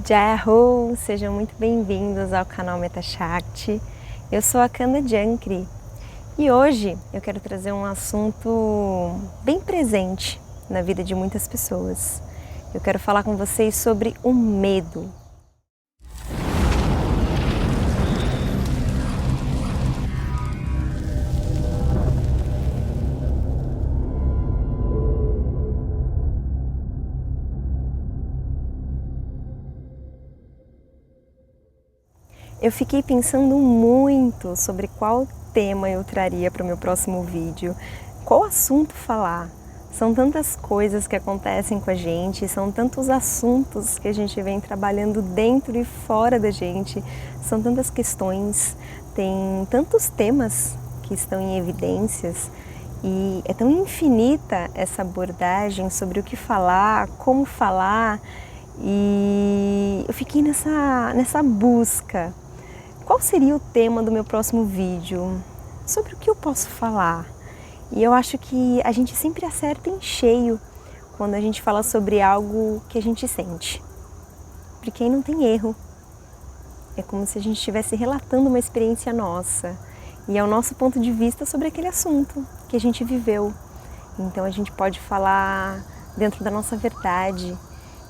Jai Ho! Sejam muito bem-vindos ao canal MetaShakti. Eu sou a Kanda Jankri e hoje eu quero trazer um assunto bem presente na vida de muitas pessoas. Eu quero falar com vocês sobre o medo. Eu fiquei pensando muito sobre qual tema eu traria para o meu próximo vídeo, qual assunto falar. São tantas coisas que acontecem com a gente, são tantos assuntos que a gente vem trabalhando dentro e fora da gente, são tantas questões, tem tantos temas que estão em evidências e é tão infinita essa abordagem sobre o que falar, como falar, e eu fiquei nessa busca. Qual seria o tema do meu próximo vídeo? Sobre o que eu posso falar? E eu acho que a gente sempre acerta em cheio quando a gente fala sobre algo que a gente sente. Porque aí não tem erro. É como se a gente estivesse relatando uma experiência nossa. E é o nosso ponto de vista sobre aquele assunto que a gente viveu. Então a gente pode falar dentro da nossa verdade.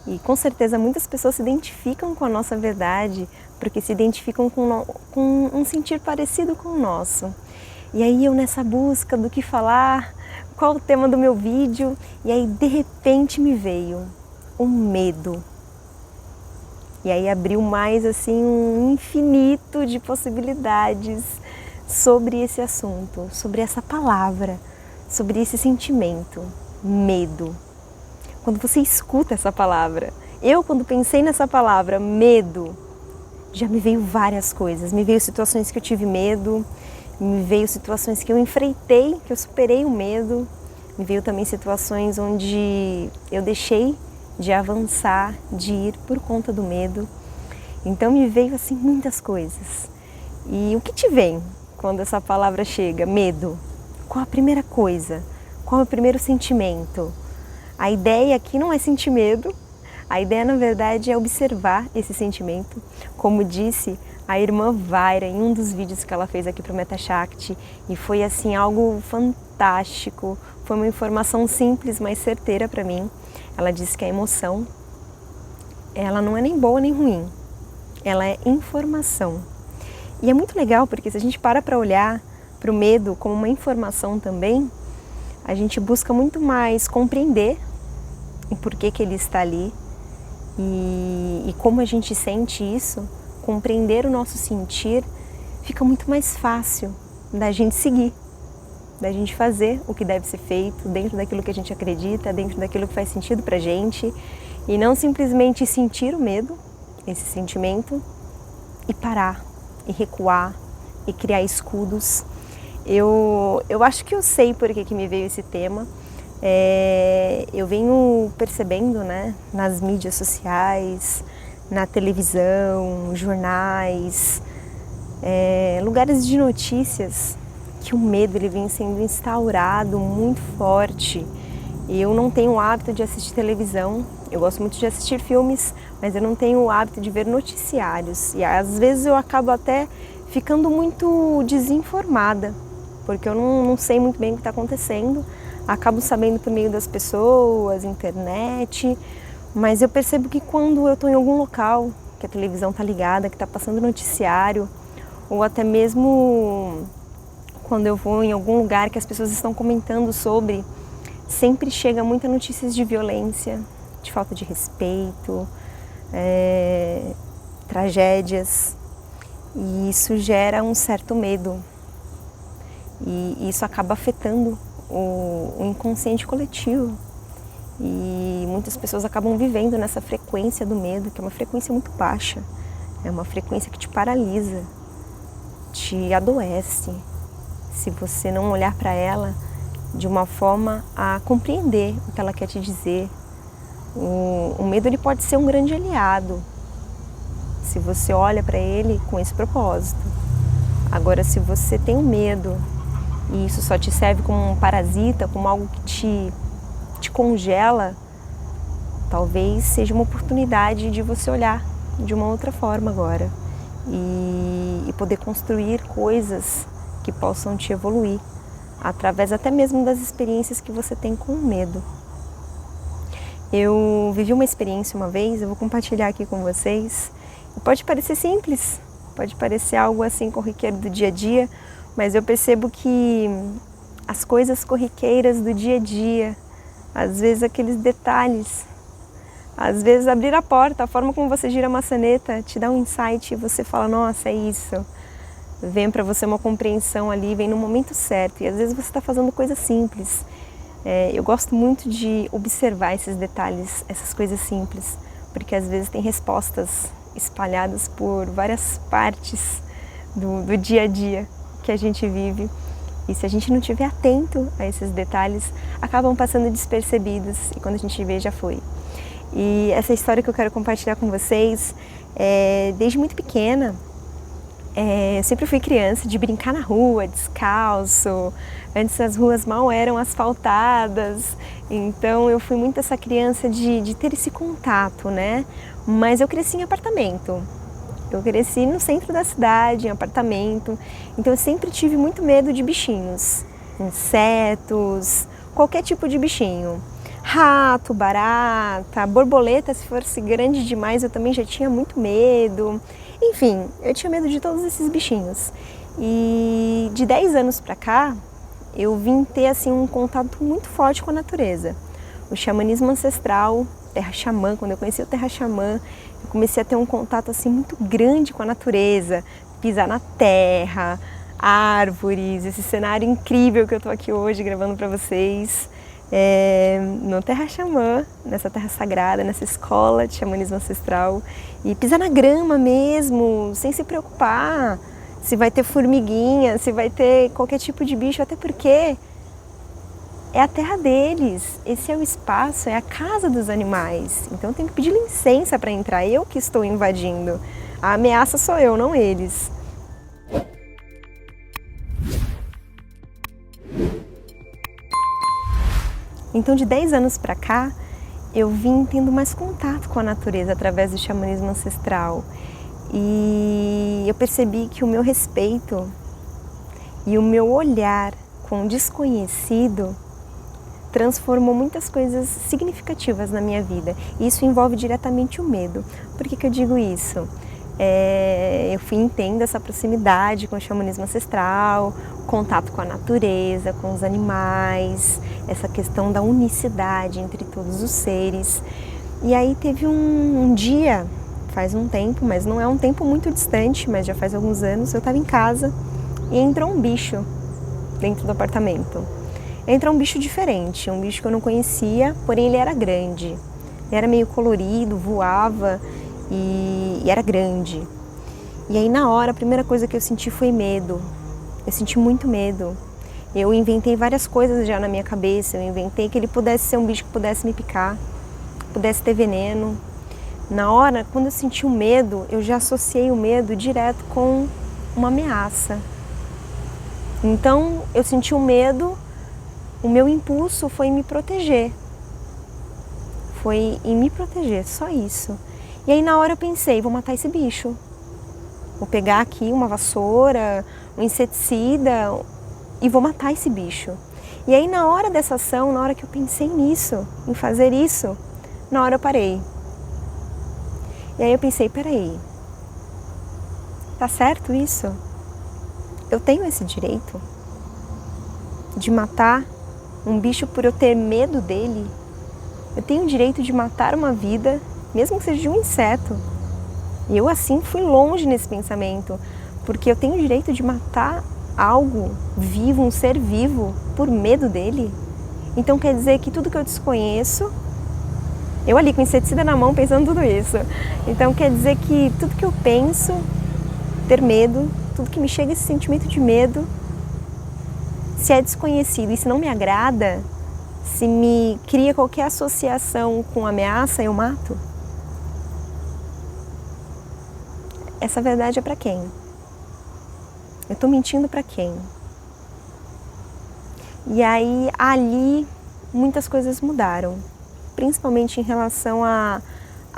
E com certeza muitas pessoas se identificam com a nossa verdade, porque se identificam com um sentir parecido com o nosso. E aí eu nessa busca do que falar, qual o tema do meu vídeo, e aí de repente me veio o medo. E aí abriu mais assim um infinito de possibilidades sobre esse assunto, sobre essa palavra, sobre esse sentimento, medo. Quando você escuta essa palavra, quando pensei nessa palavra, medo, já me veio várias coisas. Me veio situações que eu tive medo, me veio situações que eu enfrentei, que eu superei o medo, me veio também situações onde eu deixei de avançar, de ir por conta do medo. Então me veio assim muitas coisas. E o que te vem quando essa palavra chega? Medo. Qual a primeira coisa? Qual é o primeiro sentimento? A ideia aqui não é sentir medo, a ideia na verdade é observar esse sentimento. Como disse a irmã Vaira em um dos vídeos que ela fez aqui para o MetaShakti, e foi assim algo fantástico, foi uma informação simples, mas certeira para mim. Ela disse que a emoção, ela não é nem boa nem ruim, ela é informação. E é muito legal porque se a gente para olhar para o medo como uma informação também, a gente busca muito mais compreender o porquê que ele está ali e como a gente sente isso, compreender o nosso sentir, fica muito mais fácil da gente seguir, da gente fazer o que deve ser feito dentro daquilo que a gente acredita, dentro daquilo que faz sentido pra gente, e não simplesmente sentir o medo, esse sentimento, e parar, e recuar, e criar escudos. Eu acho que eu sei por que me veio esse tema. Eu venho percebendo, né, nas mídias sociais, na televisão, jornais, lugares de notícias, que o medo ele vem sendo instaurado muito forte. Eu não tenho o hábito de assistir televisão, eu gosto muito de assistir filmes, mas eu não tenho o hábito de ver noticiários. E às vezes eu acabo até ficando muito desinformada, porque eu não sei muito bem o que está acontecendo. Acabo sabendo por meio das pessoas, internet, mas eu percebo que quando eu estou em algum local, que a televisão está ligada, que está passando noticiário, ou até mesmo quando eu vou em algum lugar que as pessoas estão comentando sobre, sempre chega muitas notícias de violência, de falta de respeito, tragédias, e isso gera um certo medo, e isso acaba afetando o inconsciente coletivo, e muitas pessoas acabam vivendo nessa frequência do medo, que é uma frequência muito baixa, é uma frequência que te paralisa, te adoece, se você não olhar para ela de uma forma a compreender o que ela quer te dizer. O medo ele pode ser um grande aliado, se você olha para ele com esse propósito. Agora, se você tem um medo e isso só te serve como um parasita, como algo que te congela, talvez seja uma oportunidade de você olhar de uma outra forma agora e poder construir coisas que possam te evoluir, através até mesmo das experiências que você tem com o medo. Eu vivi uma experiência uma vez, eu vou compartilhar aqui com vocês. Pode parecer simples, pode parecer algo assim corriqueiro do dia a dia, mas eu percebo que as coisas corriqueiras do dia a dia, às vezes aqueles detalhes, às vezes abrir a porta, a forma como você gira a maçaneta te dá um insight e você fala, nossa, é isso. Vem para você uma compreensão ali, vem no momento certo. E às vezes você está fazendo coisas simples. Eu gosto muito de observar esses detalhes, essas coisas simples, porque às vezes tem respostas espalhadas por várias partes do dia a dia que a gente vive. E se a gente não estiver atento a esses detalhes, acabam passando despercebidos e quando a gente vê, já foi. E essa história que eu quero compartilhar com vocês, desde muito pequena, eu sempre fui criança de brincar na rua, descalço. Antes as ruas mal eram asfaltadas, então eu fui muito essa criança de ter esse contato, né? Mas eu cresci em apartamento. Eu cresci no centro da cidade, em apartamento, então eu sempre tive muito medo de bichinhos, insetos, qualquer tipo de bichinho. Rato, barata, borboleta, se fosse grande demais, eu também já tinha muito medo. Enfim, eu tinha medo de todos esses bichinhos. E de 10 anos pra cá, eu vim ter assim um contato muito forte com a natureza. O xamanismo ancestral, terra xamã, quando eu conheci o terra xamã, eu comecei a ter um contato assim muito grande com a natureza, pisar na terra, árvores, esse cenário incrível que eu tô aqui hoje gravando para vocês. No Terra Xamã, nessa terra sagrada, nessa escola de xamanismo ancestral, e pisar na grama mesmo, sem se preocupar se vai ter formiguinha, se vai ter qualquer tipo de bicho, até porque é a terra deles, esse é o espaço, é a casa dos animais, então eu tenho que pedir licença para entrar, eu que estou invadindo, a ameaça sou eu, não eles. Então, de 10 anos para cá, eu vim tendo mais contato com a natureza através do xamanismo ancestral. E eu percebi que o meu respeito e o meu olhar com o desconhecido transformou muitas coisas significativas na minha vida. E isso envolve diretamente o medo. Por que eu digo isso? Eu fui entendendo essa proximidade com o xamanismo ancestral, contato com a natureza, com os animais, essa questão da unicidade entre todos os seres. E aí teve um dia, faz um tempo, mas não é um tempo muito distante, mas já faz alguns anos, eu estava em casa e entrou um bicho dentro do apartamento. Entrou um bicho diferente, um bicho que eu não conhecia, porém ele era grande. Ele era meio colorido, voava e era grande. E aí na hora, a primeira coisa que eu senti foi medo. Eu senti muito medo. Eu inventei várias coisas já na minha cabeça. Eu inventei que ele pudesse ser um bicho que pudesse me picar, pudesse ter veneno. Na hora, quando eu senti o medo, eu já associei o medo direto com uma ameaça. Então, eu senti o medo, o meu impulso foi em me proteger. Foi em me proteger, só isso. E aí na hora eu pensei, vou matar esse bicho. Vou pegar aqui uma vassoura, um inseticida e vou matar esse bicho. E aí na hora dessa ação, na hora que eu pensei nisso, em fazer isso, na hora eu parei. E aí eu pensei, peraí, tá certo isso? Eu tenho esse direito de matar um bicho por eu ter medo dele? Eu tenho o direito de matar uma vida, mesmo que seja de um inseto. E eu assim fui longe nesse pensamento, porque eu tenho o direito de matar algo vivo, um ser vivo, por medo dele. Então quer dizer que tudo que eu desconheço, eu ali com inseticida na mão pensando tudo isso. Então quer dizer que tudo que eu penso, ter medo, tudo que me chega esse sentimento de medo, se é desconhecido e se não me agrada, se me cria qualquer associação com ameaça, eu mato. Essa verdade é para quem? Eu estou mentindo para quem? E aí, ali, muitas coisas mudaram. Principalmente em relação a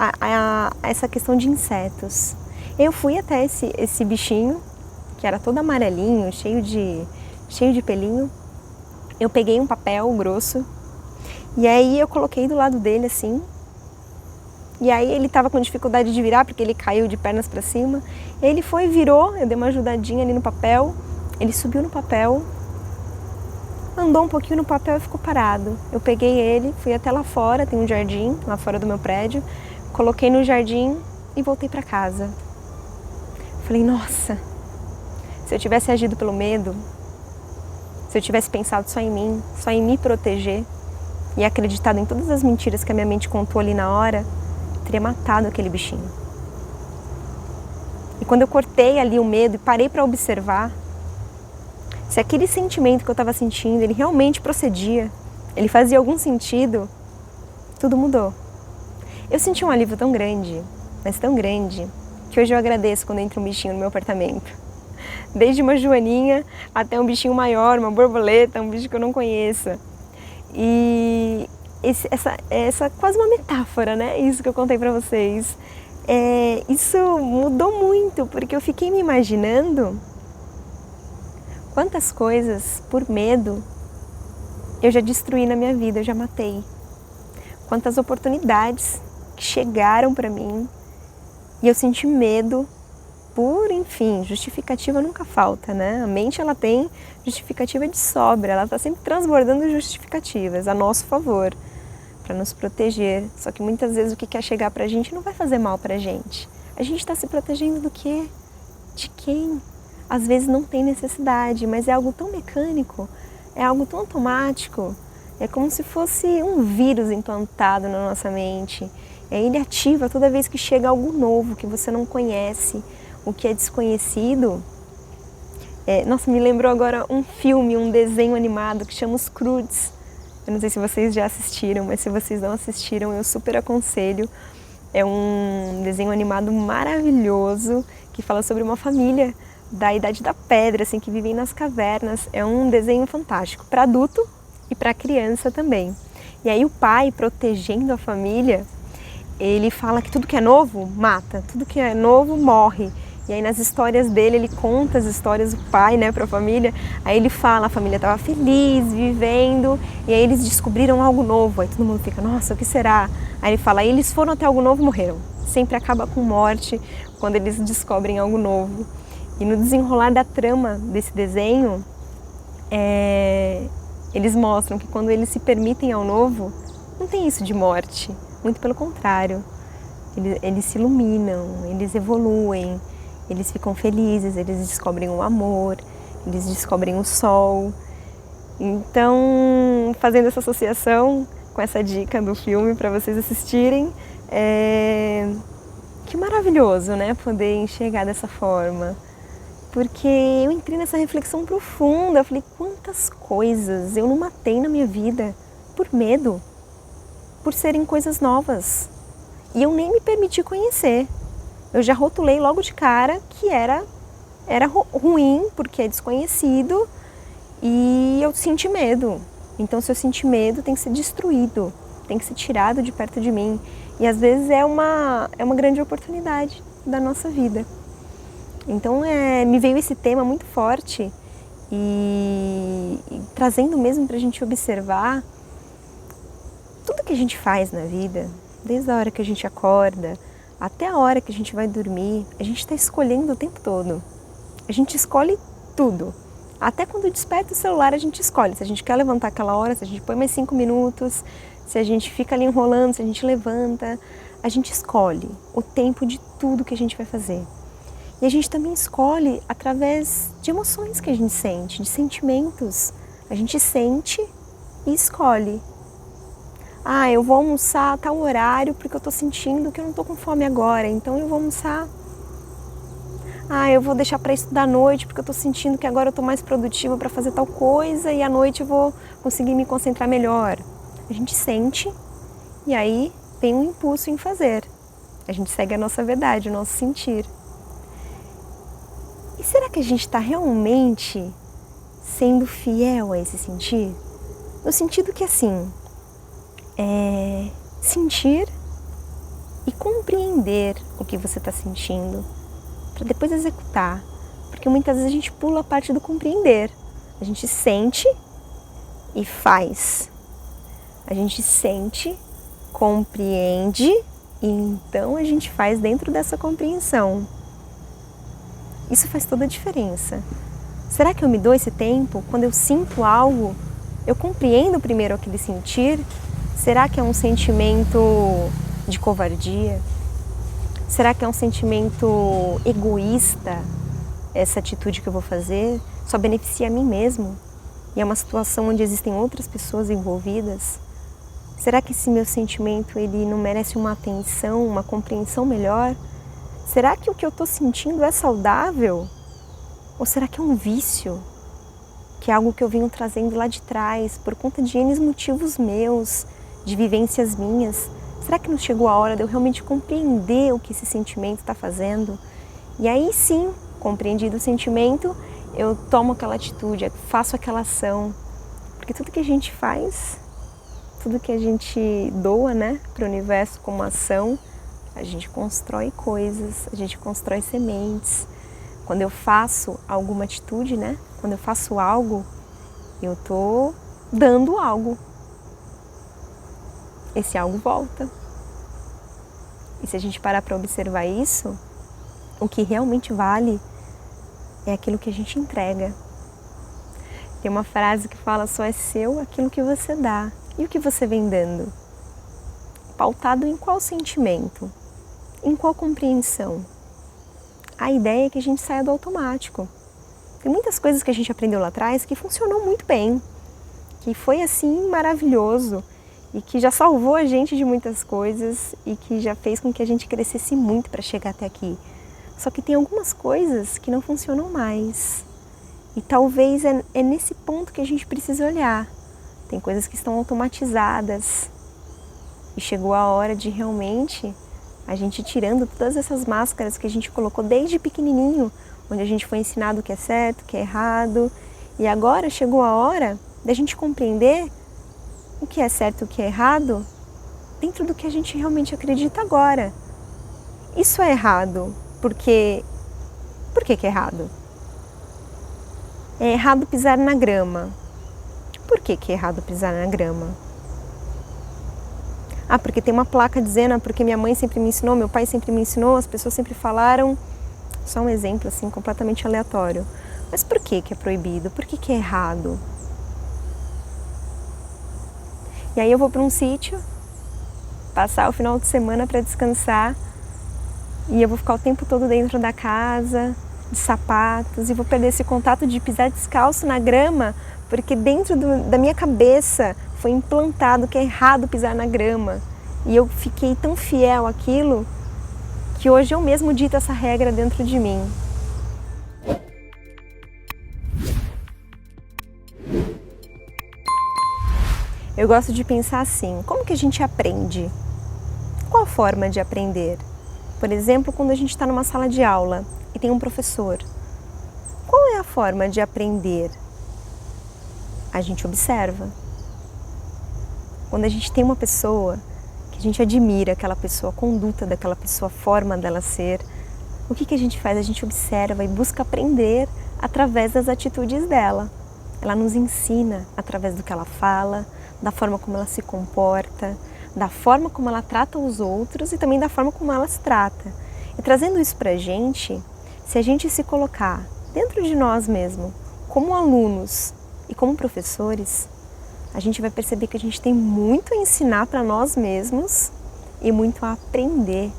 a essa questão de insetos. Eu fui até esse bichinho, que era todo amarelinho, cheio de pelinho. Eu peguei um papel grosso e aí eu coloquei do lado dele assim. E aí ele estava com dificuldade de virar porque ele caiu de pernas para cima. Ele foi, virou, eu dei uma ajudadinha ali no papel. Ele subiu no papel, andou um pouquinho no papel e ficou parado. Eu peguei ele, fui até lá fora, tem um jardim lá fora do meu prédio. Coloquei no jardim e voltei para casa. Falei, nossa, se eu tivesse agido pelo medo, se eu tivesse pensado só em mim, só em me proteger e acreditado em todas as mentiras que a minha mente contou ali na hora, eu teria matado aquele bichinho. E quando eu cortei ali o medo e parei para observar, se aquele sentimento que eu estava sentindo, ele realmente procedia, ele fazia algum sentido, tudo mudou. Eu senti um alívio tão grande, mas tão grande, que hoje eu agradeço quando entra um bichinho no meu apartamento. Desde uma joaninha até um bichinho maior, uma borboleta, um bicho que eu não conheço. E essa é quase uma metáfora, né? Isso que eu contei pra vocês. Isso mudou muito, porque eu fiquei me imaginando quantas coisas, por medo, eu já destruí na minha vida, eu já matei. Quantas oportunidades que chegaram pra mim e eu senti medo por, enfim, justificativa nunca falta, né? A mente, ela tem justificativa de sobra, ela está sempre transbordando justificativas a nosso favor, para nos proteger. Só que muitas vezes o que quer chegar pra gente não vai fazer mal pra gente. A gente está se protegendo do quê? De quem? Às vezes não tem necessidade, mas é algo tão mecânico, é algo tão automático, é como se fosse um vírus implantado na nossa mente. Ele ativa toda vez que chega algo novo que você não conhece, o que é desconhecido. Nossa, me lembrou agora um filme, um desenho animado que chama Os Croods. Eu não sei se vocês já assistiram, mas se vocês não assistiram, eu super aconselho. É um desenho animado maravilhoso que fala sobre uma família da Idade da Pedra, assim, que vivem nas cavernas. É um desenho fantástico para adulto e para criança também. E aí o pai, protegendo a família, ele fala que tudo que é novo mata, tudo que é novo morre. E aí nas histórias dele, ele conta as histórias do pai, né, para a família. Aí ele fala, a família estava feliz, vivendo, e aí eles descobriram algo novo. Aí todo mundo fica, nossa, o que será? Aí ele fala, eles foram até algo novo e morreram. Sempre acaba com morte quando eles descobrem algo novo. E no desenrolar da trama desse desenho, eles mostram que quando eles se permitem ao novo, não tem isso de morte. Muito pelo contrário, eles se iluminam, eles evoluem, eles ficam felizes, eles descobrem o amor, eles descobrem o sol. Então, fazendo essa associação com essa dica do filme para vocês assistirem, que maravilhoso, né, poder enxergar dessa forma. Porque eu entrei nessa reflexão profunda, eu falei, quantas coisas eu não matei na minha vida por medo, por serem coisas novas. E eu nem me permiti conhecer. Eu já rotulei logo de cara que era ruim, porque é desconhecido, e eu senti medo. Então, se eu sentir medo, tem que ser destruído, tem que ser tirado de perto de mim. E às vezes é uma grande oportunidade da nossa vida. Então, me veio esse tema muito forte e trazendo mesmo para a gente observar tudo que a gente faz na vida, desde a hora que a gente acorda até a hora que a gente vai dormir, a gente está escolhendo o tempo todo. A gente escolhe tudo. Até quando desperta o celular, a gente escolhe. Se a gente quer levantar aquela hora, se a gente põe mais 5 minutos, se a gente fica ali enrolando, se a gente levanta. A gente escolhe o tempo de tudo que a gente vai fazer. E a gente também escolhe através de emoções que a gente sente, de sentimentos. A gente sente e escolhe. Ah, eu vou almoçar a tal horário porque eu tô sentindo que eu não tô com fome agora, então eu vou almoçar. Ah, eu vou deixar para estudar à noite porque eu tô sentindo que agora eu tô mais produtiva para fazer tal coisa e à noite eu vou conseguir me concentrar melhor. A gente sente e aí vem um impulso em fazer. A gente segue a nossa verdade, o nosso sentir. E será que a gente está realmente sendo fiel a esse sentir? No sentido que assim, sentir e compreender o que você está sentindo, para depois executar. Porque muitas vezes a gente pula a parte do compreender. A gente sente e faz. A gente sente, compreende e então a gente faz dentro dessa compreensão. Isso faz toda a diferença. Será que eu me dou esse tempo? Quando eu sinto algo, eu compreendo primeiro aquele sentir? Será que é um sentimento de covardia? Será que é um sentimento egoísta? Essa atitude que eu vou fazer só beneficia a mim mesmo? E é uma situação onde existem outras pessoas envolvidas? Será que esse meu sentimento ele não merece uma atenção, uma compreensão melhor? Será que o que eu estou sentindo é saudável? Ou será que é um vício? Que é algo que eu venho trazendo lá de trás, por conta de N motivos meus, de vivências minhas? Será que não chegou a hora de eu realmente compreender o que esse sentimento está fazendo? E aí sim, compreendido o sentimento, eu tomo aquela atitude, faço aquela ação. Porque tudo que a gente faz, tudo que a gente doa, né, para o universo como ação, a gente constrói coisas, a gente constrói sementes. Quando eu faço alguma atitude, né, quando eu faço algo, eu tô dando algo. Esse algo volta. E se a gente parar para observar isso, o que realmente vale é aquilo que a gente entrega. Tem uma frase que fala: só é seu aquilo que você dá. E o que você vem dando? Pautado em qual sentimento? Em qual compreensão? A ideia é que a gente saia do automático. Tem muitas coisas que a gente aprendeu lá atrás que funcionou muito bem, que foi assim maravilhoso e que já salvou a gente de muitas coisas e que já fez com que a gente crescesse muito para chegar até aqui. Só que tem algumas coisas que não funcionam mais. E talvez é nesse ponto que a gente precisa olhar. Tem coisas que estão automatizadas. E chegou a hora de realmente a gente tirando todas essas máscaras que a gente colocou desde pequenininho, onde a gente foi ensinado o que é certo, o que é errado. E agora chegou a hora da gente compreender o que é certo e o que é errado dentro do que a gente realmente acredita agora. Isso é errado, porque... Por que é errado? É errado pisar na grama. Por que é errado pisar na grama? Ah, porque tem uma placa dizendo, porque minha mãe sempre me ensinou, meu pai sempre me ensinou, as pessoas sempre falaram. Só um exemplo, assim, completamente aleatório. Mas por que é proibido? Por que é errado? E aí eu vou para um sítio, passar o final de semana para descansar, e eu vou ficar o tempo todo dentro da casa, de sapatos, e vou perder esse contato de pisar descalço na grama, porque dentro da minha cabeça foi implantado que é errado pisar na grama. E eu fiquei tão fiel àquilo que hoje eu mesmo dito essa regra dentro de mim. Eu gosto de pensar assim: como que a gente aprende? Qual a forma de aprender? Por exemplo, quando a gente está numa sala de aula e tem um professor. Qual é a forma de aprender? A gente observa. Quando a gente tem uma pessoa que a gente admira, aquela pessoa, a conduta daquela pessoa, a forma dela ser, o que a gente faz? A gente observa e busca aprender através das atitudes dela. Ela nos ensina através do que ela fala, da forma como ela se comporta, da forma como ela trata os outros e também da forma como ela se trata. E trazendo isso pra gente, se a gente se colocar dentro de nós mesmos, como alunos e como professores, a gente vai perceber que a gente tem muito a ensinar para nós mesmos e muito a aprender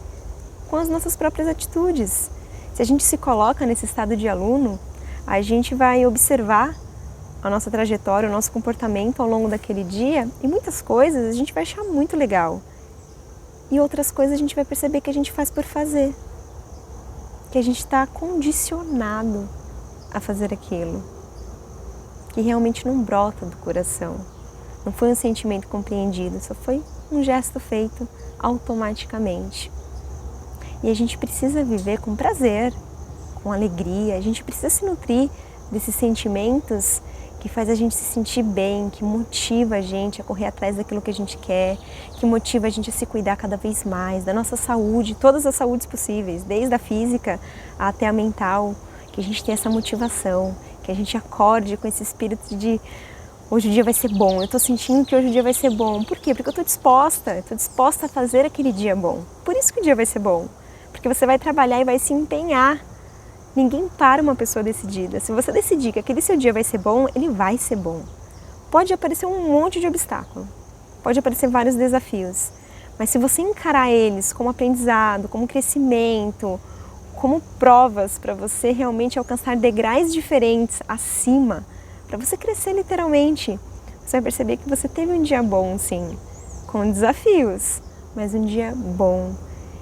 com as nossas próprias atitudes. Se a gente se coloca nesse estado de aluno, a gente vai observar a nossa trajetória, o nosso comportamento ao longo daquele dia, e muitas coisas a gente vai achar muito legal. E outras coisas a gente vai perceber que a gente faz por fazer. Que a gente está condicionado a fazer aquilo. Que realmente não brota do coração. Não foi um sentimento compreendido, só foi um gesto feito automaticamente. E a gente precisa viver com prazer, com alegria, a gente precisa se nutrir desses sentimentos que faz a gente se sentir bem, que motiva a gente a correr atrás daquilo que a gente quer, que motiva a gente a se cuidar cada vez mais, da nossa saúde, todas as saúdes possíveis, desde a física até a mental, que a gente tenha essa motivação, que a gente acorde com esse espírito de hoje o dia vai ser bom, eu estou sentindo que hoje o dia vai ser bom. Por quê? Porque eu estou disposta a fazer aquele dia bom. Por isso que o dia vai ser bom, porque você vai trabalhar e vai se empenhar. Ninguém para uma pessoa decidida. Se você decidir que aquele seu dia vai ser bom, ele vai ser bom. Pode aparecer um monte de obstáculo, pode aparecer vários desafios, mas se você encarar eles como aprendizado, como crescimento, como provas para você realmente alcançar degraus diferentes acima, para você crescer literalmente, você vai perceber que você teve um dia bom, sim, com desafios, mas um dia bom.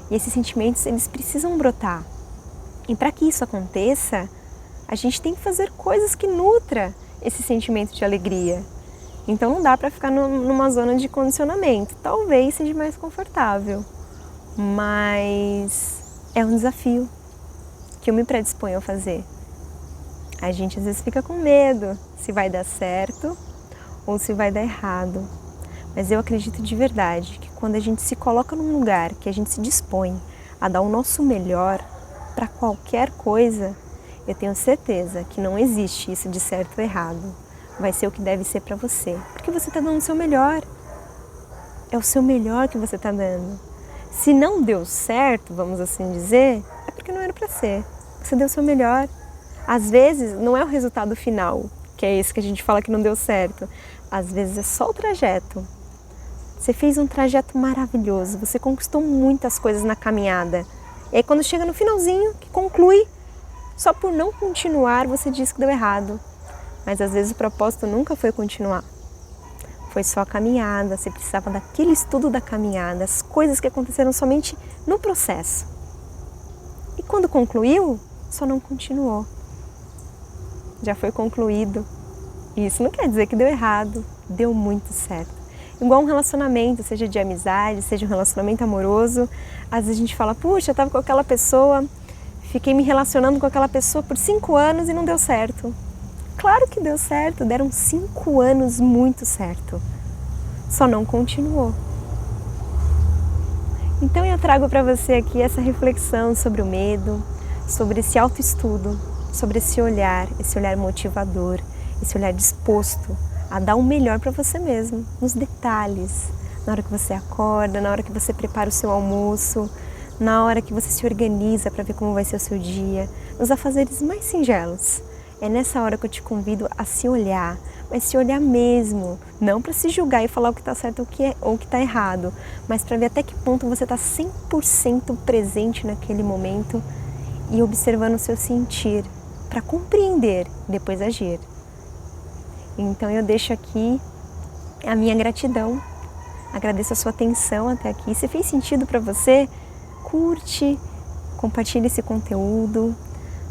E esses sentimentos, eles precisam brotar. E para que isso aconteça, a gente tem que fazer coisas que nutra esse sentimento de alegria. Então não dá para ficar numa zona de condicionamento. Talvez seja mais confortável, mas é um desafio que eu me predisponho a fazer. A gente às vezes fica com medo se vai dar certo ou se vai dar errado. Mas eu acredito de verdade que quando a gente se coloca num lugar que a gente se dispõe a dar o nosso melhor para qualquer coisa, eu tenho certeza que não existe isso de certo ou errado. Vai ser o que deve ser para você, porque você está dando o seu melhor. É o seu melhor que você está dando. Se não deu certo, vamos assim dizer, é porque não era para ser. Você deu o seu melhor. Às vezes não é o resultado final, que é esse que a gente fala que não deu certo. Às vezes é só o trajeto. Você fez um trajeto maravilhoso, você conquistou muitas coisas na caminhada. E aí quando chega no finalzinho, que conclui, só por não continuar você diz que deu errado. Mas às vezes o propósito nunca foi continuar. Foi só a caminhada, você precisava daquele estudo da caminhada, as coisas que aconteceram somente no processo. E quando concluiu, só não continuou. Já foi concluído. E isso não quer dizer que deu errado, deu muito certo. Igual um relacionamento, seja de amizade, seja um relacionamento amoroso. Às vezes a gente fala, puxa, eu estava com aquela pessoa, fiquei me relacionando com aquela pessoa por 5 anos e não deu certo. Claro que deu certo, deram 5 anos muito certo. Só não continuou. Então eu trago para você aqui essa reflexão sobre o medo, sobre esse autoestudo, sobre esse olhar motivador, esse olhar disposto a dar o melhor para você mesmo, nos detalhes, na hora que você acorda, na hora que você prepara o seu almoço, na hora que você se organiza para ver como vai ser o seu dia, nos afazeres mais singelos. É nessa hora que eu te convido a se olhar, mas se olhar mesmo, não para se julgar e falar o que está certo ou o que está errado, mas para ver até que ponto você está 100% presente naquele momento e observando o seu sentir, para compreender e depois agir. Então eu deixo aqui a minha gratidão, agradeço a sua atenção até aqui. Se fez sentido para você, curte, compartilhe esse conteúdo.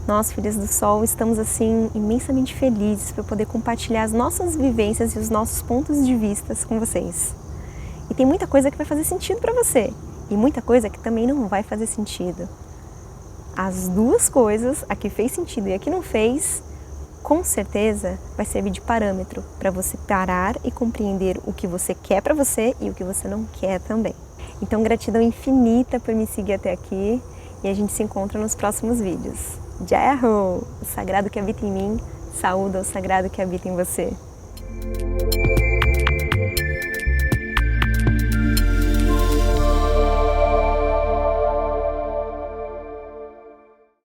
Nós, Filhas do Sol, estamos assim imensamente felizes por poder compartilhar as nossas vivências e os nossos pontos de vista com vocês. E tem muita coisa que vai fazer sentido para você e muita coisa que também não vai fazer sentido. As duas coisas, a que fez sentido e a que não fez, com certeza vai servir de parâmetro para você parar e compreender o que você quer para você e o que você não quer também. Então, gratidão infinita por me seguir até aqui e a gente se encontra nos próximos vídeos. Jai Ho! O sagrado que habita em mim, saúda o sagrado que habita em você.